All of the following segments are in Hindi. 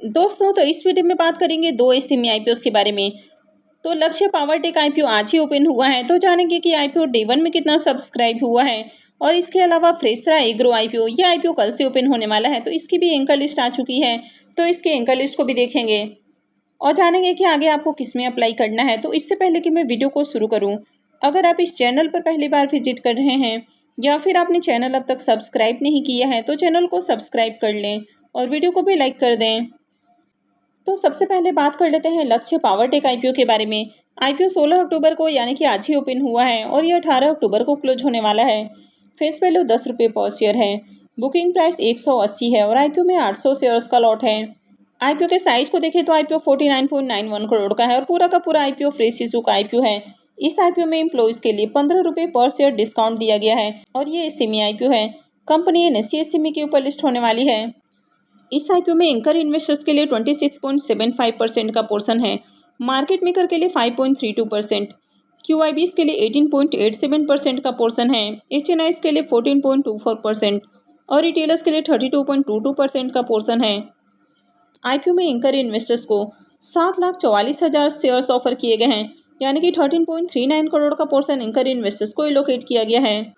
दोस्तों, तो इस वीडियो में बात करेंगे 2 एसएमई आईपीओ के बारे में। तो लक्ष्य पावर टेक आईपीओ आज ही ओपन हुआ है, तो जानेंगे कि आईपीओ डे 1 में कितना सब्सक्राइब हुआ है। और इसके अलावा फ्रेशरा एग्रो आईपीओ, ये आईपीओ कल से ओपन होने वाला है, तो इसकी भी एंकर लिस्ट आ चुकी है, तो इसके एंकर लिस्ट को भी देखेंगे और जानेंगे कि आगे आपको किसमें अप्लाई करना है। तो इससे पहले कि मैं वीडियो को शुरू करूँ, अगर आप इस चैनल पर पहली बार विजिट कर रहे हैं या फिर आपने चैनल अब तक सब्सक्राइब नहीं किया है, तो चैनल को सब्सक्राइब कर लें और वीडियो को भी लाइक कर दें। तो सबसे पहले बात कर लेते हैं लक्ष्य पावर टेक आईपीओ के बारे में। आईपीओ 16 अक्टूबर को यानी कि आज ही ओपन हुआ है और ये 18 अक्टूबर को क्लोज होने वाला है। फेस वैल्यू 10 रुपये पर शेयर है। बुकिंग प्राइस 180 है और आईपीओ में 800 शेयर्स का लॉट है। आईपीओ के साइज को देखें तो आईपीओ 49.91 करोड़ का है और पूरा का पूरा आईपीओ फ्रेश इशू का आईपीओ है। इस आईपीओ में एम्प्लॉइज के लिए 15 रुपये पर शेयर डिस्काउंट दिया गया है और ये एसएमई आईपीओ है। कंपनी एनएसई एसएमई के ऊपर लिस्ट होने वाली है। इस आईपीओ में एंकर इन्वेस्टर्स के लिए 26.75% का पोर्शन है। मार्केट मेकर के लिए 5.32%, क्यूआईबीज के लिए 18.87% का पोर्शन है। एचएनआईज के लिए 14.24% और रिटेलर्स के लिए 32.22% का पोर्शन है। आईपीओ में एंकर इन्वेस्टर्स को 7,44,000 शेयर्स ऑफर किए गए हैं, यानी कि 13.39 करोड़ का पोर्शन एंकर इन्वेस्टर्स को एलोकेट किया गया है।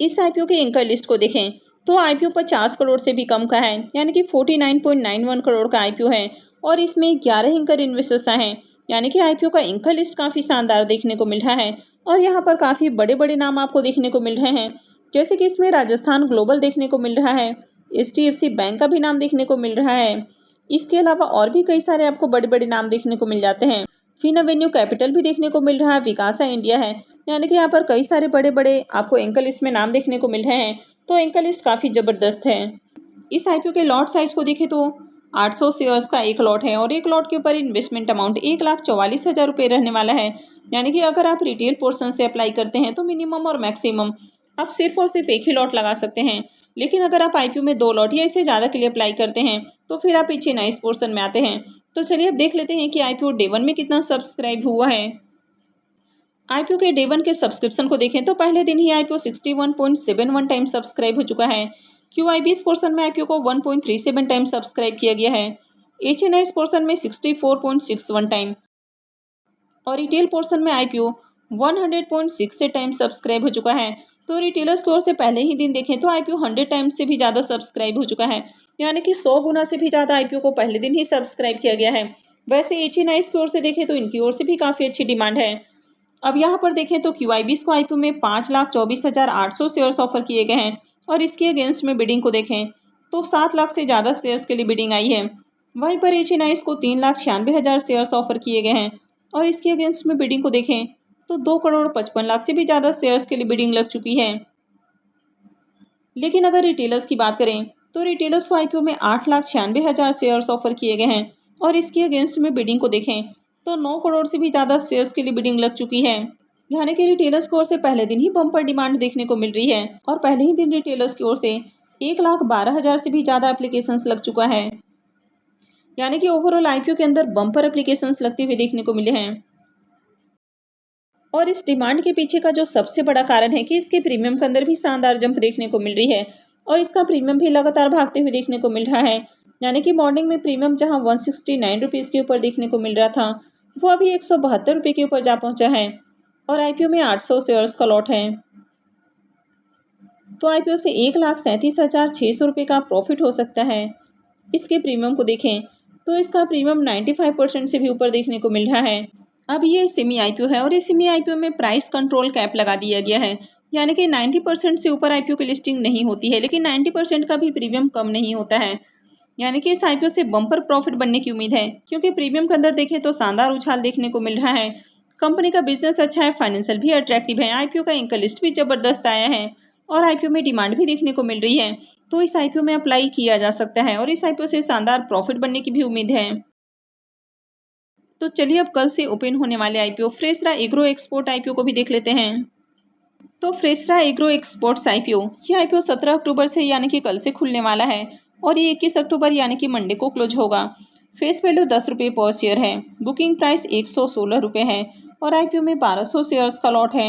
इस आईपीओ के एंकर लिस्ट को देखें तो आईपीओ 50 करोड़ से भी कम का है, यानी कि 49.91 करोड़ का आईपीओ है और इसमें 11 एंकर इन्वेस्टर्स हैं, यानी कि आईपीओ का एंकर लिस्ट काफ़ी शानदार देखने को मिल रहा है और यहाँ पर काफ़ी बड़े बड़े नाम आपको देखने को मिल रहे हैं, जैसे कि इसमें राजस्थान ग्लोबल देखने को मिल रहा है, एचडीएफसी बैंक का भी नाम देखने को मिल रहा है। इसके अलावा और भी कई सारे आपको बड़े बड़े नाम देखने को मिल जाते हैं। फिन एवेन्यू कैपिटल भी देखने को मिल रहा है, विकासा इंडिया है, यानी कि यहाँ पर कई सारे बड़े बड़े आपको एंकर लिस्ट में नाम देखने को मिल रहे हैं, तो एंकर लिस्ट काफ़ी ज़बरदस्त है। इस आईपीओ के लॉट साइज को देखें तो 800 शेयर्स का एक लॉट है और एक लॉट के ऊपर इन्वेस्टमेंट अमाउंट 1,44,000 रुपये रहने वाला है, यानी कि अगर आप रिटेल पोर्शन से अप्लाई करते हैं तो मिनिमम और मैक्सिमम आप सिर्फ और सिर्फ एक ही लॉट लगा सकते हैं। लेकिन अगर आप आईपीओ में 2 लॉट या इससे ज़्यादा के लिए अप्लाई करते हैं तो फिर आप पीछे नाइस पोर्शन में आते हैं। तो चलिए अब देख लेते हैं कि आईपीओ डे 1 में कितना सब्सक्राइब हुआ है। आईपीओ के डे 1 के सब्सक्रिप्शन को देखें तो पहले दिन ही आईपीओ 61.71 टाइम सब्सक्राइब हो चुका है। क्यूआईबीएस पोर्शन में आईपीओ को 1.37 टाइम सब्सक्राइब किया गया है। एचएनआईएस पोर्शन में 64.61 टाइम और रिटेल पोर्शन में आईपीओ 100.68 टाइम सब्सक्राइब हो चुका है। तो रिटेलर्स की ओर से पहले ही दिन देखें तो आईपीओ 100 टाइम से भी ज़्यादा सब्सक्राइब हो चुका है, यानी कि 100 गुना से भी ज़्यादा आईपीओ को पहले दिन ही सब्सक्राइब किया गया है। वैसे एचएनआईएस की ओर से देखें तो इनकी ओर से भी काफ़ी अच्छी डिमांड है। अब यहाँ पर देखें तो क्यूआईबीस को आईपीओ में 5,24,800 शेयर्स ऑफर किए गए हैं और इसके अगेंस्ट में बिडिंग को देखें तो 7 लाख से ज़्यादा शेयर्स के लिए बिडिंग आई है। वहीं पर एचएनआईएस को 3,96,000 शेयर्स ऑफर किए गए हैं और इसके अगेंस्ट में बिडिंग को देखें तो 2,55,00,000 से भी ज़्यादा शेयर्स के लिए बिडिंग लग चुकी है। लेकिन अगर रिटेलर्स की बात करें तो रिटेलर्स को आईपीओ में 8,96,000 शेयर्स ऑफर किए गए हैं और इसके अगेंस्ट में बिडिंग को देखें तो 9 करोड़ से भी ज़्यादा शेयर्स के लिए बिडिंग लग चुकी है, यानी कि रिटेलर्स की ओर से पहले दिन ही बम्पर डिमांड देखने को मिल रही है और पहले ही दिन रिटेलर्स की ओर से 1,12,000 से भी ज़्यादा एप्लीकेशंस लग चुका है, यानी कि ओवरऑल आईपीओ के अंदर बम्पर एप्लीकेशंस लगते हुए देखने को मिले हैं। और इस डिमांड के पीछे का जो सबसे बड़ा कारण है कि इसके प्रीमियम के अंदर भी शानदार जंप देखने को मिल रही है और इसका प्रीमियम भी लगातार भागते हुए देखने को मिल रहा है, यानी कि मॉर्निंग में प्रीमियम जहां 169 रुपीज़ के ऊपर देखने को मिल रहा था वो अभी 172 रुपये के ऊपर जा पहुंचा है और आईपीओ में 800 शेयर्स का लॉट है। तो आईपीओ से 1,37,600 रुपये का प्रॉफिट हो सकता है। इसके प्रीमियम को देखें तो इसका प्रीमियम 95% से भी ऊपर देखने को मिल रहा है। अब ये सेमी आईपीओ है और इस सेमी आईपीओ में प्राइस कंट्रोल कैप लगा दिया गया है, यानी कि 90% से ऊपर आईपीओ की लिस्टिंग नहीं होती है, लेकिन 90% का भी प्रीमियम कम नहीं होता है, यानी कि इस आईपीओ से बम्पर प्रॉफिट बनने की उम्मीद है, क्योंकि प्रीमियम के अंदर देखें तो शानदार उछाल देखने को मिल रहा है। कंपनी का बिजनेस अच्छा है, फाइनेंशियल भी अट्रैक्टिव है, आईपीओ का एंकर लिस्ट भी जबरदस्त आया है और आईपीओ में डिमांड भी देखने को मिल रही है, तो इस आईपीओ में अप्लाई किया जा सकता है और इस आईपीओ से शानदार प्रॉफिट बनने की भी उम्मीद है। तो चलिए अब कल से ओपन होने वाले आईपीओ फ्रेशरा एग्रो एक्सपोर्ट आईपीओ को भी देख लेते हैं। तो फ्रेशरा एग्रो एक्सपोर्ट्स आईपीओ, ये आईपीओ 17 अक्टूबर से यानी कि कल से खुलने वाला है और ये 21 अक्टूबर यानी कि मंडे को क्लोज होगा। फेस वैल्यू 10 रुपये पर शेयर है। बुकिंग प्राइस 116 रुपये है और आईपीओ में 1200 शेयर्स का लॉट है।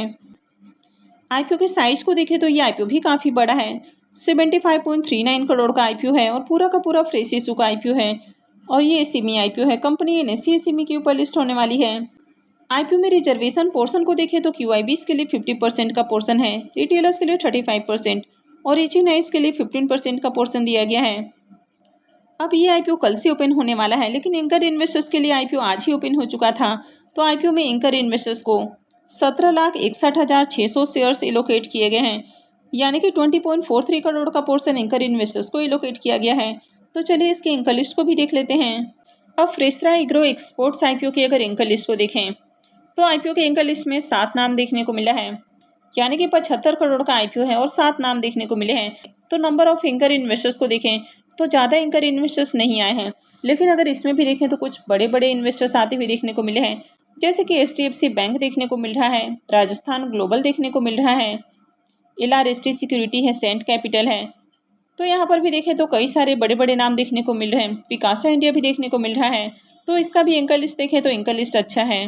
आईपीओ के साइज को देखें तो ये आईपीओ भी काफ़ी बड़ा है, 75.39 करोड़ का आईपीओ है और पूरा का पूरा फ्रेश इशू का आईपीओ है। और ये SME IPO है। कंपनी NSE SME के ऊपर लिस्ट होने वाली है। IPO में रिजर्वेशन पोर्शन को देखें तो QIBs के लिए 50% का पोर्शन है, रिटेलर्स के लिए 35% और HNIs के लिए 15% का पोर्शन दिया गया है। अब ये IPO कल से ओपन होने वाला है, लेकिन एंकर इन्वेस्टर्स के लिए IPO आज ही ओपन हो चुका था। तो IPO में एंकर इन्वेस्टर्स को 17,61,600 शेयर्स एलोकेट किए गए हैं, यानी कि 20.43 करोड़ का पोर्शन एंकर इन्वेस्टर्स को एलोकेट किया गया है। तो चलिए इसके एंकर लिस्ट को भी देख लेते हैं। अब फ्रेशरा एग्रो एक्सपोर्ट्स IPO की अगर एंकर लिस्ट को देखें तो IPO के एंकर लिस्ट में 7 नाम देखने को मिला है, यानी कि 75 करोड़ का IPO है और 7 नाम देखने को मिले हैं। तो नंबर ऑफ एंकर इन्वेस्टर्स को देखें तो ज़्यादा एंकर इन्वेस्टर्स नहीं आए हैं, लेकिन अगर इसमें भी देखें तो कुछ बड़े बड़े इन्वेस्टर्स आते हुए देखने को मिले हैं, जैसे कि HDFC बैंक देखने को मिल रहा है, राजस्थान ग्लोबल देखने को मिल रहा है, LRST सिक्योरिटी है, सेंट कैपिटल है। तो यहाँ पर भी देखें तो कई सारे बड़े बड़े नाम देखने को मिल रहे हैं। विकासा इंडिया भी देखने को मिल रहा है। तो इसका भी एंकर लिस्ट देखें तो एंकर लिस्ट अच्छा है।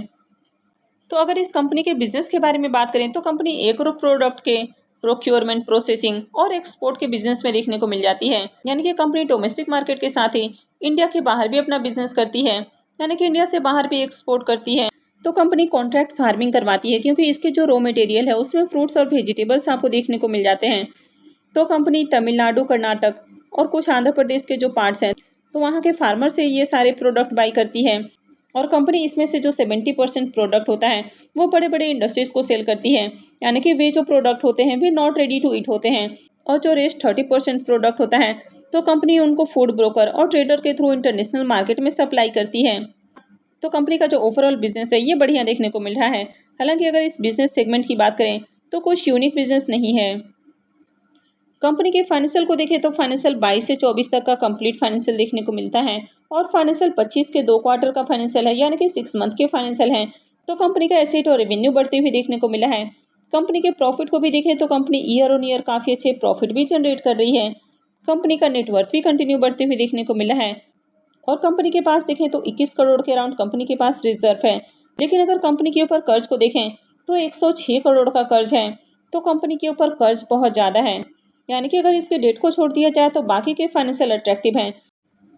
तो अगर इस कंपनी के बिजनेस के बारे में बात करें तो कंपनी एग्रो प्रोडक्ट के प्रोक्योरमेंट, प्रोसेसिंग और एक्सपोर्ट के बिजनेस में देखने को मिल जाती है, यानी कि कंपनी डोमेस्टिक मार्केट के साथ ही इंडिया के बाहर भी अपना बिजनेस करती है, यानी कि इंडिया से बाहर भी एक्सपोर्ट करती है। तो कंपनी कॉन्ट्रैक्ट फार्मिंग करवाती है, क्योंकि इसके जो रॉ मटेरियल है उसमें फ्रूट्स और वेजिटेबल्स आपको देखने को मिल जाते हैं। तो कंपनी तमिलनाडु, कर्नाटक और कुछ आंध्र प्रदेश के जो पार्ट्स हैं तो वहाँ के फार्मर से ये सारे प्रोडक्ट बाई करती है, और कंपनी इसमें से जो 70% प्रोडक्ट होता है वो बड़े बड़े इंडस्ट्रीज़ को सेल करती है, यानी कि वे जो प्रोडक्ट होते हैं वे नॉट रेडी टू ईट होते हैं, और जो रेस्ट 30% प्रोडक्ट होता है तो कंपनी उनको फूड ब्रोकर और ट्रेडर के थ्रू इंटरनेशनल मार्केट में सप्लाई करती है। तो कंपनी का जो ओवरऑल बिजनेस है ये बढ़िया देखने को मिल रहा है। हालांकि अगर इस बिजनेस सेगमेंट की बात करें तो कुछ यूनिक बिजनेस नहीं है। कंपनी के फाइनेंशियल को देखें तो फाइनेंशियल 22 से 24 तक का कंप्लीट फाइनेंशियल देखने को मिलता है, और फाइनेंशियल 25 के 2 क्वार्टर का फाइनेंशियल है, यानी कि 6 मंथ के फाइनेंशियल हैं। तो कंपनी का एसेट और रेवेन्यू बढ़ते हुए देखने को मिला है। कंपनी के प्रॉफिट को भी देखें तो कंपनी ईयर ऑन ईयर काफ़ी अच्छे प्रॉफिट भी जनरेट कर रही है। कंपनी का नेटवर्थ भी कंटिन्यू बढ़ते हुए देखने को मिला है, और कंपनी के पास देखें तो 21 करोड़ के अराउंड कंपनी के पास रिजर्व है। लेकिन अगर कंपनी के ऊपर कर्ज को देखें तो 106 करोड़ का कर्ज है। तो कंपनी के ऊपर कर्ज बहुत ज़्यादा है, यानी कि अगर इसके डेट को छोड़ दिया जाए तो बाकी के फाइनेंशियल अट्रैक्टिव हैं,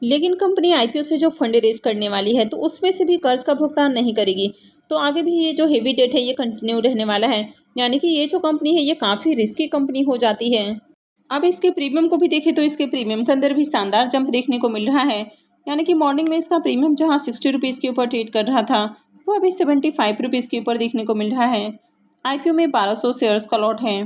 लेकिन कंपनी IPO से जो फंड रेज करने वाली है तो उसमें से भी कर्ज का भुगतान नहीं करेगी। तो आगे भी ये जो हेवी डेट है ये कंटिन्यू रहने वाला है, यानी कि ये जो कंपनी है ये काफ़ी रिस्की कंपनी हो जाती है। अब इसके प्रीमियम को भी देखें तो इसके प्रीमियम के अंदर भी शानदार जंप देखने को मिल रहा है, यानी कि मॉर्निंग में इसका प्रीमियम जहाँ 60 रुपीज़ के ऊपर ट्रेड कर रहा था वो अभी 75 रुपीज़ के ऊपर देखने को मिल रहा है। IPO में 1200 शेयर्स का लॉट है,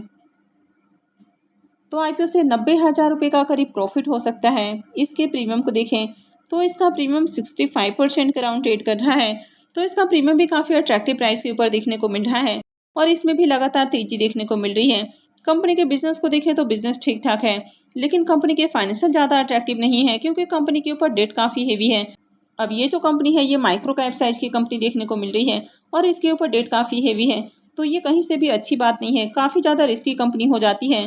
तो IPO से 90,000 रुपये का करीब प्रॉफिट हो सकता है। इसके प्रीमियम को देखें तो इसका प्रीमियम 65% के अराउंड ट्रेड कर रहा है, तो इसका प्रीमियम भी काफ़ी अट्रैक्टिव प्राइस के ऊपर देखने को मिल रहा है, और इसमें भी लगातार तेजी देखने को मिल रही है। कंपनी के बिजनेस को देखें तो बिजनेस ठीक ठाक है, लेकिन कंपनी के फाइनेंशियल ज़्यादा अट्रैक्टिव नहीं है, क्योंकि कंपनी के ऊपर डेट काफ़ी हेवी है। अब ये जो कंपनी है ये माइक्रो कैप साइज की कंपनी देखने को मिल रही है, और इसके ऊपर डेट काफ़ी हेवी है, तो ये कहीं से भी अच्छी बात नहीं है, काफ़ी ज़्यादा रिस्की कंपनी हो जाती है।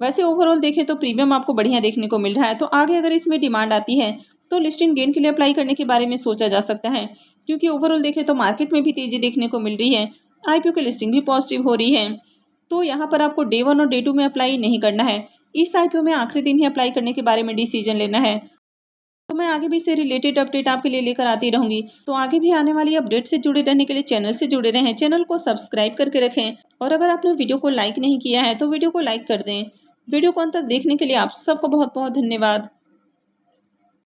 वैसे ओवरऑल देखें तो प्रीमियम आपको बढ़िया देखने को मिल रहा है, तो आगे अगर इसमें डिमांड आती है तो लिस्टिंग गेन के लिए अप्लाई करने के बारे में सोचा जा सकता है, क्योंकि ओवरऑल देखें तो मार्केट में भी तेजी देखने को मिल रही है, IPO की लिस्टिंग भी पॉजिटिव हो रही है। तो यहाँ पर आपको डे 1 और डे 2 में अप्लाई नहीं करना है, इस IPO में आखिरी दिन ही अप्लाई करने के बारे में डिसीजन लेना है। तो मैं आगे भी इससे रिलेटेड अपडेट आपके लिए लेकर आती रहूँगी, तो आगे भी आने वाली अपडेट से जुड़े रहने के लिए चैनल से जुड़े रहें, चैनल को सब्सक्राइब करके रखें, और अगर आपने वीडियो को लाइक नहीं किया है तो वीडियो को लाइक कर दें। वीडियो को अंत तक देखने के लिए आप सबको बहुत बहुत धन्यवाद।